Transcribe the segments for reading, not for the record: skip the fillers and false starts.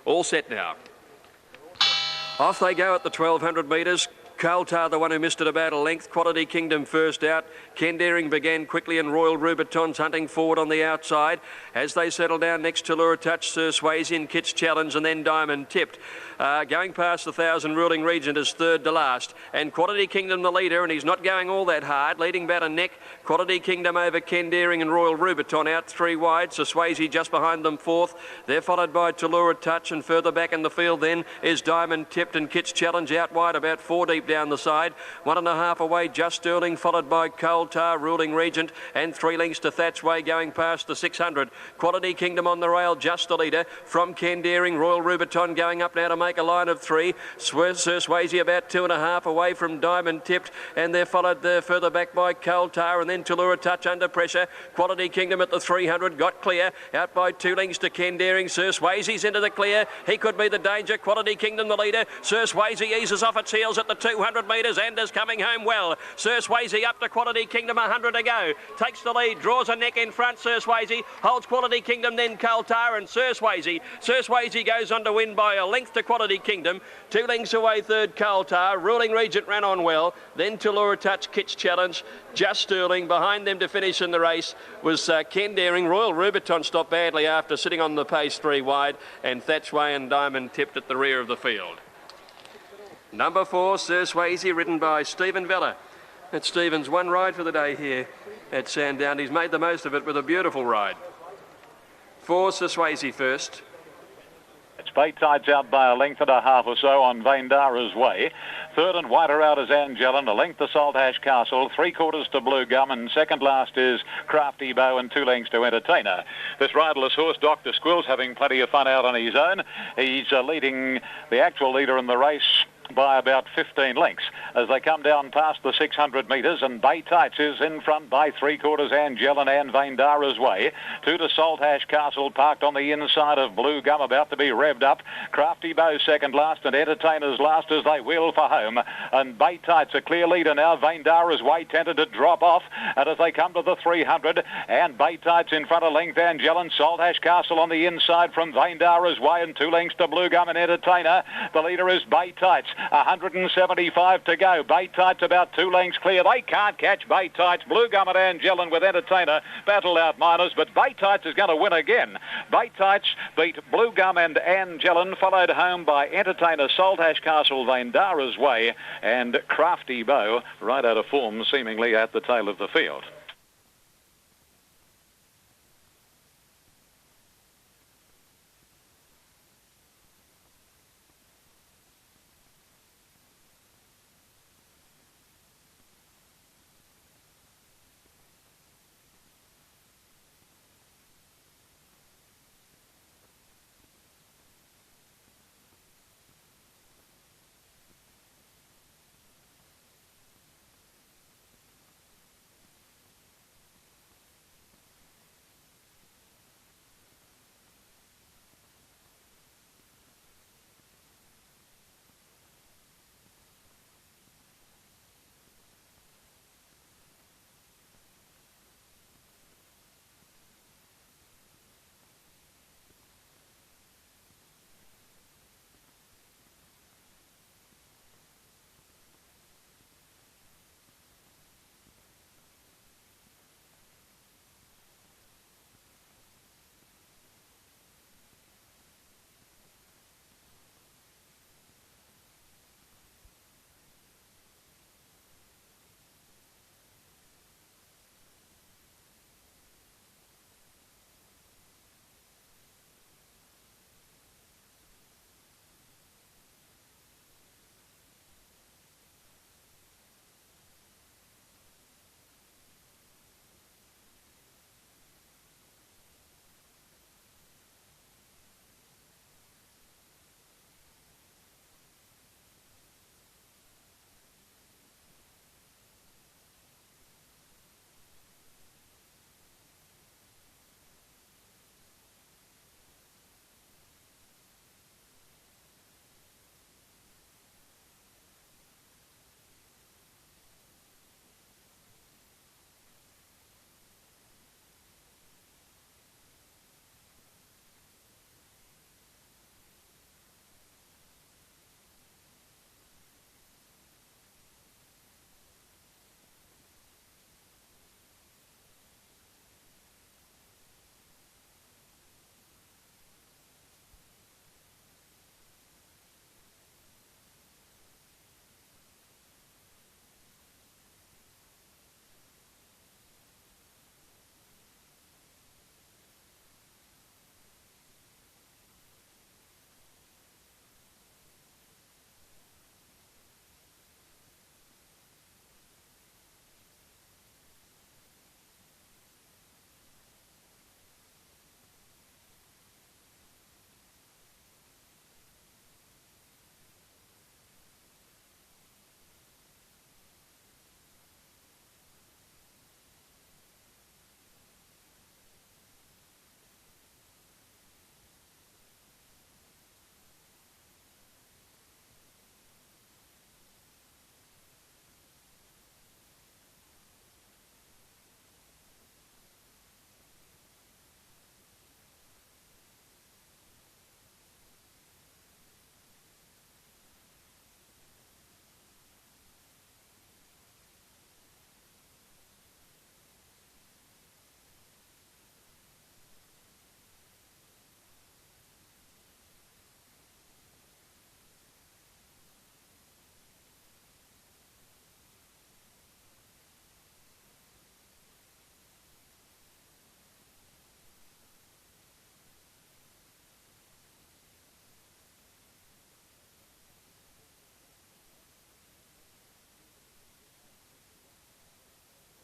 All set now. Off they go at the 1200 metres. Coulter, the one who missed it about a length. Quality Kingdom first out. Ken Daring began quickly and Royal Rubiton's hunting forward on the outside. As they settle down next to Lure Touch, Sir Swayze in Kit's Challenge and then Diamond Tipped. Going past the 1,000 Ruling Regent is third to last. And Quality Kingdom the leader, and he's not going all that hard. Leading about a neck. Quality Kingdom over Ken Daring and Royal Rubiton out three wide. Sir Swayze just behind them fourth. They're followed by Tallura Touch, and further back in the field then is Diamond Tipped and Kit's Challenge out wide about 4 deep down the side. 1.5 away Just Sterling, followed by Coulter, Ruling Regent, and 3 lengths to Thatchway going past the 600. Quality Kingdom on the rail, just the leader from Ken Daring. Royal Rubiton going up now to make a line of 3. Sir Swayze about 2.5 away from Diamond Tipped, and they're followed there further back by Coulter, and then Tallura Touch under pressure. Quality Kingdom at the 300 got clear out by 2 lengths to Ken Daring. Sir Swayze's into the clear. He could be the danger. Quality Kingdom the leader. Sir Swayze eases off its heels at the 200 metres and is coming home well. Sir Swayze up to Quality Kingdom, 100 to go. Takes the lead, draws a neck in front. Sir Swayze holds Quality Kingdom, then Coulter and Sir Swayze. Sir Swayze goes on to win by a length to Quality Kingdom. 2 lengths away third Coulter. Ruling Regent ran on well. Then Tallura Touch, Kit's Challenge, Just Sterling. Behind them to finish in the race was Ken Daring. Royal Rubiton stopped badly after sitting on the pace 3 wide, and Thatchway and Diamond Tipped at the rear of the field. Number 4, Sir Swayze, ridden by Stephen Vella. That's Stephen's one ride for the day here at Sandown. He's made the most of it with a beautiful ride. 4, Sir Swayze first. It's Baytides out by a length and a half or so on Vaindara's Way. Third and wider out is Angelin, a length to Saltash Castle, 3/4 to Blue Gum, and second last is Crafty Bow, and 2 lengths to Entertainer. This riderless horse, Dr. Squills, having plenty of fun out on his own. He's leading the actual leader in the race by about 15 lengths as they come down past the 600 metres, and Baytides is in front by 3/4 Angelin and Vaindara's Way. 2 to Saltash Castle, parked on the inside of Blue Gum, about to be revved up. Crafty Bow second last, and Entertainer's last as they wheel for home. And Baytides a clear leader now. Vaindara's Way tended to drop off, and as they come to the 300, and Baytides in front of length Angelin. Saltash Castle on the inside from Vaindara's Way, and 2 lengths to Blue Gum and Entertainer. The leader is Baytides. 175 to go. Baytides about 2 lengths clear. They can't catch Baytides. Blue Gum and Angelin with Entertainer battle out minors, but Baytides is going to win again. Baytides beat Blue Gum and Angelin, followed home by Entertainer, Saltash Castle, Vaindara's Way, and Crafty Bow, right out of form, seemingly at the tail of the field.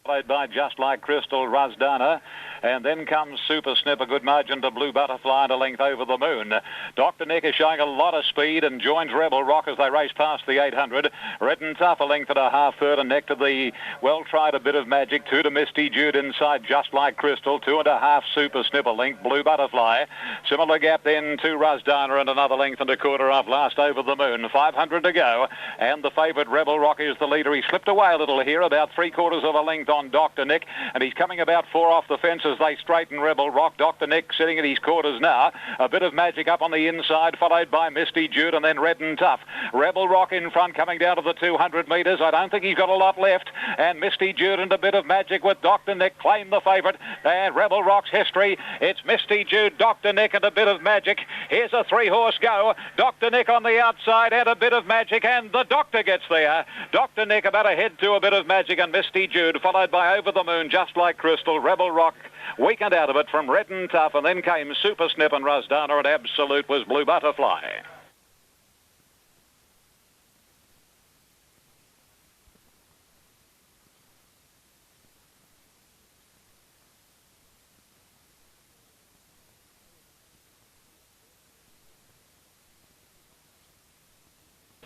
Followed by Just Like Crystal, Razdana. And then comes Super Snip, a good margin to Blue Butterfly and a length Over the Moon. Dr. Nick is showing a lot of speed and joins Rebel Rock as they race past the 800. Redden Tough, a length and a half third, and neck to the well-tried A Bit of Magic. 2 to Misty Jude inside Just Like Crystal. 2.5 Super Snip, a length Blue Butterfly. Similar gap then to Razdana and another length and a quarter off last Over the Moon. 500 to go. And the favourite Rebel Rock is the leader. He slipped away a little here, about 3/4 of a length on Dr. Nick, and he's coming about 4 off the fence as they straighten Rebel Rock. Dr. Nick sitting at his quarters now. A Bit of Magic up on the inside, followed by Misty Jude and then Redden Tough. Rebel Rock in front, coming down to the 200 metres. I don't think he's got a lot left. And Misty Jude and A Bit of Magic with Dr. Nick claim the favourite. And Rebel Rock's history, it's Misty Jude, Dr. Nick and A Bit of Magic. Here's a 3-horse go. Dr. Nick on the outside and A Bit of Magic, and the Doctor gets there. Dr. Nick about a head to A Bit of Magic and Misty Jude, followed by Over the Moon, Just Like Crystal, Rebel Rock. Weekend out of it from Redden Tough, and then came Super Snip and Razdana, and Absolute was Blue Butterfly.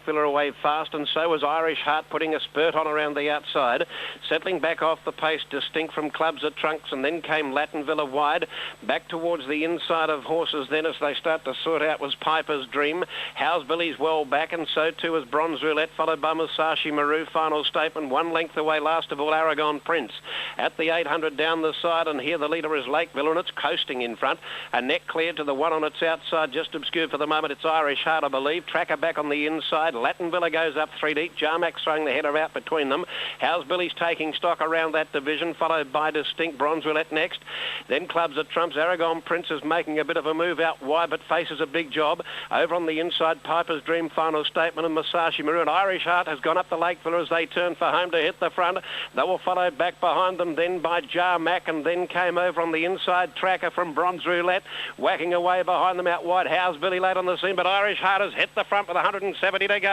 Filler away fast, and so was Irish Heart, putting a spurt on around the outside. Settling back off the pace, distinct from Clubs at Trunks, and then came Latin Villa wide. Back towards the inside of horses then as they start to sort out was Piper's Dream. How's Billy's well back, and so too was Bronze Roulette, followed by Musashi Maru. Final statement, 1 length away, last of all, Aragon Prince. At the 800 down the side, and here the leader is Lake Villa, and it's coasting in front. A neck clear to the one on its outside, just obscured for the moment. It's Irish Heart, I believe. Tracker back on the inside. Latin Villa goes up 3 deep. Jarmac throwing the header out between them. How's Billy's taking stock around that division, followed by Distinct, Bronze Roulette next. Then Clubs at Trumps. Aragon Prince is making a bit of a move out wide, but faces a big job. Over on the inside, Piper's Dream, Final Statement, and Musashi Maru. And Irish Heart has gone up the Lake Villa as they turn for home to hit the front. They were followed back behind them then by Jarmac, and then came over on the inside Tracker from Bronze Roulette, whacking away behind them out wide. How's Billy late on the scene, but Irish Heart has hit the front with 170 to go.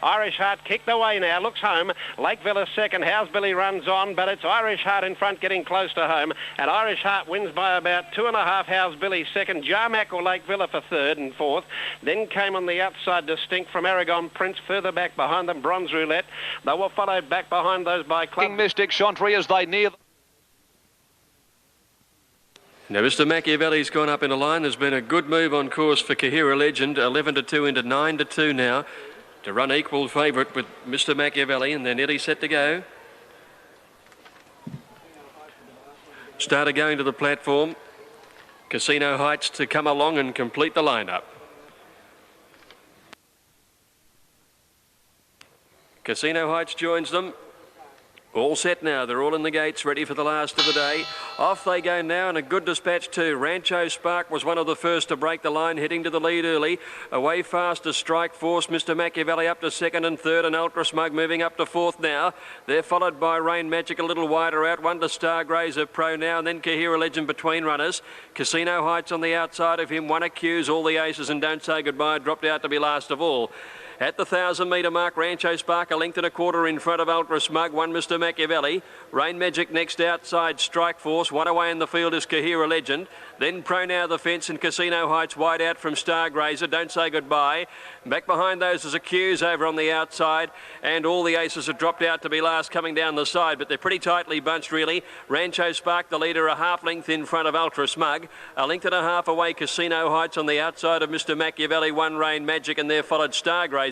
Irish Heart kicked away now, looks home. Lake Villa second. How's Billy runs on, but it's Irish Heart in front, getting close to home. And Irish Heart wins by about 2.5. How's Billy second. Jarmac or Lake Villa for third and fourth. Then came on the outside Distinct from Aragon Prince. Further back behind them, Bronze Roulette. They were followed back behind those by King Mystic Chantry as they near. Now, Mr. Machiavelli's gone up in a line. There's been a good move on course for Kahira Legend. 11 to 2 into 9 to 2 now, to run equal favourite with Mr. Machiavelli, and they're nearly set to go. Starter going to the platform. Casino Heights to come along and complete the lineup. Casino Heights joins them. All set now. They're all in the gates, ready for the last of the day. Off they go now, and a good dispatch too. Rancho Spark was one of the first to break the line, heading to the lead early. Away fast to Strike Force. Mr. Machiavelli up to second and third, and Ultra Smug moving up to fourth now. They're followed by Rain Magic a little wider out. One to Stargrazer Pro now, and then Kahira Legend between runners. Casino Heights on the outside of him. One Accuse, All the Aces and Don't Say Goodbye dropped out to be last of all. At the 1,000-metre mark, Rancho Spark a length and a quarter in front of Ultra Smug. One Mr. Machiavelli. Rain Magic next outside Strike Force. One away in the field is Kahira Legend. Then Pro Now the fence, and Casino Heights wide out from Stargrazer. Don't Say Goodbye. Back behind those is Accuse over on the outside, and All the Aces have dropped out to be last coming down the side, but they're pretty tightly bunched really. Rancho Spark the leader, a half length in front of Ultra Smug. A length and a half away Casino Heights on the outside of Mr. Machiavelli. One Rain Magic, and there followed Stargrazer.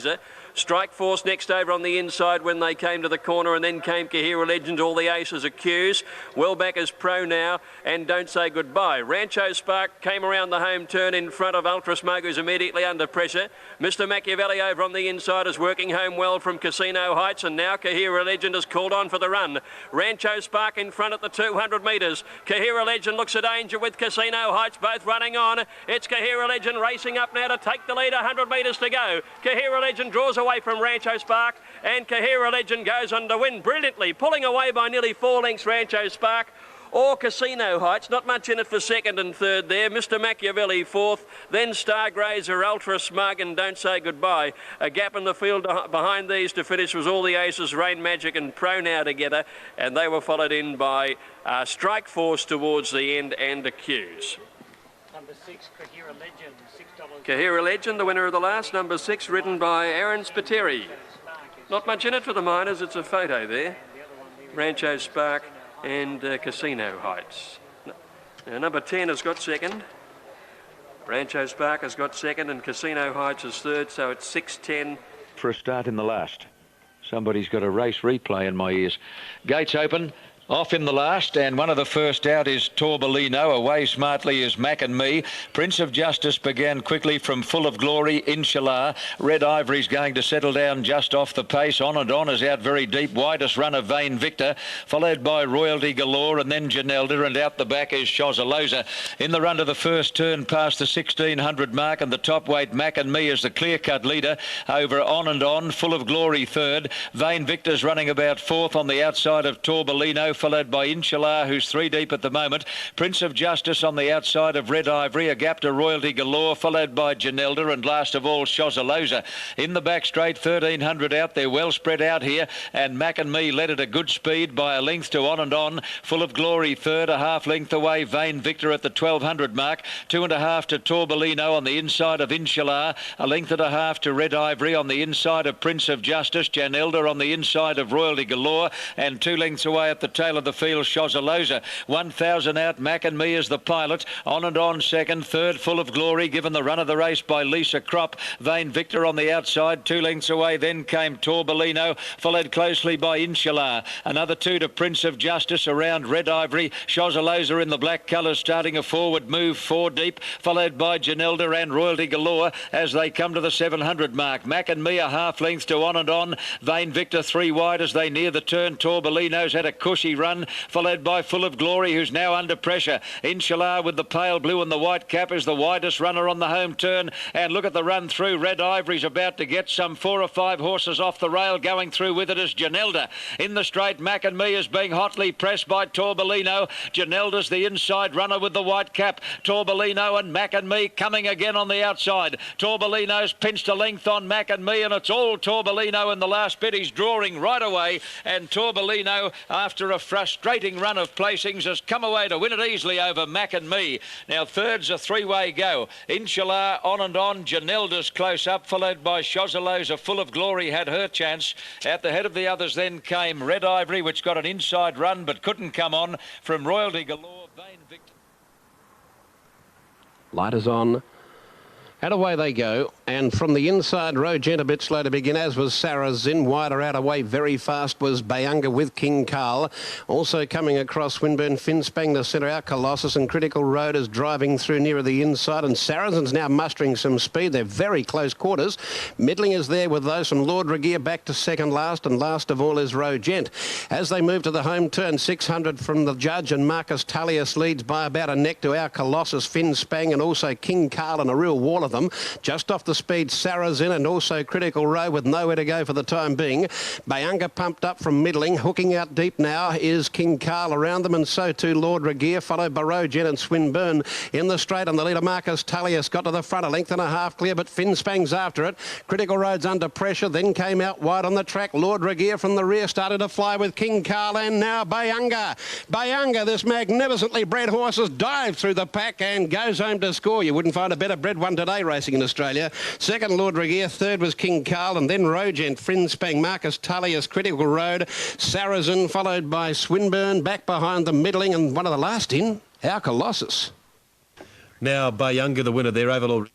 Strike Force next over on the inside when they came to the corner, and then came Kahira Legend. All the Aces Accused. Well back as Pro Now, and Don't Say Goodbye. Rancho Spark came around the home turn in front of Ultra Smug, who's immediately under pressure. Mr. Machiavelli over on the inside is working home well from Casino Heights, and now Kahira Legend is called on for the run. Rancho Spark in front at the 200 metres. Kahira Legend looks a danger with Casino Heights, both running on. It's Kahira Legend racing up now to take the lead, 100 metres to go. Kahira Legend draws away from Rancho Spark, and Kahira Legend goes on to win brilliantly, pulling away by nearly 4 lengths Rancho Spark. or Casino Heights. Not much in it for second and third there. Mr. Machiavelli fourth, then Stargrazer, Ultra Smug and Don't Say Goodbye. A gap in the field behind these to finish was All the Aces, Rain Magic and Pro Now together, and they were followed in by Strike Force towards the end and Accuse. Number 6, Kahira Legend, $6. Kahira Legend, the winner of the last, number 6, ridden by Aaron Spiteri. Not much in it for the Miners, it's a photo there. Rancho Spark and Casino Heights. Now, number 10 has got second. Rancho Spark has got second and Casino Heights is third, so it's 6-10. For a start in the last. Somebody's got a race replay in my ears. Gates open. Off in the last, and one of the first out is Torbolino. Away smartly is Mac and Me. Prince of Justice began quickly from Full of Glory, Inshallah. Red Ivory's going to settle down just off the pace. On and On is out very deep. Widest run of Vain Victor, followed by Royalty Galore and then Janelda, and out the back is Shozaloza. In the run to the first turn past the 1600 mark, and the top weight Mac and Me is the clear-cut leader over On and On. Full of Glory third. Vain Victor's running about fourth on the outside of Torbolino, followed by Inshallah, who's 3 deep at the moment. Prince of Justice on the outside of Red Ivory, a gap to Royalty Galore, followed by Janelda, and last of all Shozaloza. In the back straight, 1300 out. They're well spread out here, and Mac and Me led at a good speed by a length to On and On. Full of Glory third, a half length away Vain Victor at the 1200 mark. 2.5 to Torbolino on the inside of Inshallah, a length and a half to Red Ivory on the inside of Prince of Justice. Janelda on the inside of Royalty Galore, and 2 lengths away at the tail of the field, Shozaloza. 1,000 out, Mac and Me is the pilot. On and On second, third Full of Glory, given the run of the race by Lisa Crop. Vain Victor on the outside, 2 lengths away. Then came Torbolino, followed closely by Inshallah. Another 2 to Prince of Justice around Red Ivory. Shozaloza in the black colours starting a forward move, 4 deep, followed by Janelda and Royalty Galore as they come to the 700 mark. Mac and Me a half length to On and On. Vain Victor 3 wide as they near the turn. Torbolino's had a cushy run, followed by Full of Glory, who's now under pressure. Inshallah with the pale blue and the white cap is the widest runner on the home turn, and look at the run through. Red Ivory's about to get some 4 or 5 horses off the rail. Going through with it is Janelda. In the straight, Mac and Me is being hotly pressed by Torbolino. Janelda's the inside runner with the white cap. Torbolino and Mac and Me coming again on the outside. Torbolino's pinched a length on Mac and Me, and it's all Torbolino in the last bit. He's drawing right away, and Torbolino, after a frustrating run of placings, has come away to win it easily over Mac and Me. Now third's a 3-way go. Inshallah, On and On. Janelda's close up, followed by Shozaloza. Full of Glory had her chance. At the head of the others then came Red Ivory, which got an inside run but couldn't come on from Royalty Galore. Vain Victor. Light is on. And away they go, and from the inside, Rogent a bit slow to begin, as was Sarazin. Wider out away very fast was Bayunga with King Carl. Also coming across Swinburne, Finspang the centre out, Colossus and Critical Road is driving through nearer the inside, and Sarazin's now mustering some speed. They're very close quarters. Middling is there with those from Lord Regier back to second last, and last of all is Rogent. As they move to the home turn, 600 from the judge, and Marcus Tullius leads by about a neck to our Colossus, Finspang, and also King Carl, and a real wall of them. Just off the speed, Sarazin and also Critical Row with nowhere to go for the time being. Bayunga pumped up from middling. Hooking out deep now is King Carl around them, and so too Lord Regier, followed by Rogent and Swinburne in the straight. On the leader, Marcus Tullius got to the front, a length and a half clear, but Finspang's after it. Critical Road's under pressure, then came out wide on the track. Lord Regier from the rear started to fly with King Carl, and now Bayunga. Bayunga, this magnificently bred horse, has dived through the pack and goes home to score. You wouldn't find a better bred one today racing in Australia. Second, Lord Regier. Third was King Carl, and then Rogent, Finspang, Marcus Tullius, Critical Road, Sarazin, followed by Swinburne, back behind the middling, and one of the last in, our Colossus. Now Bayunga, the winner there, Overlord.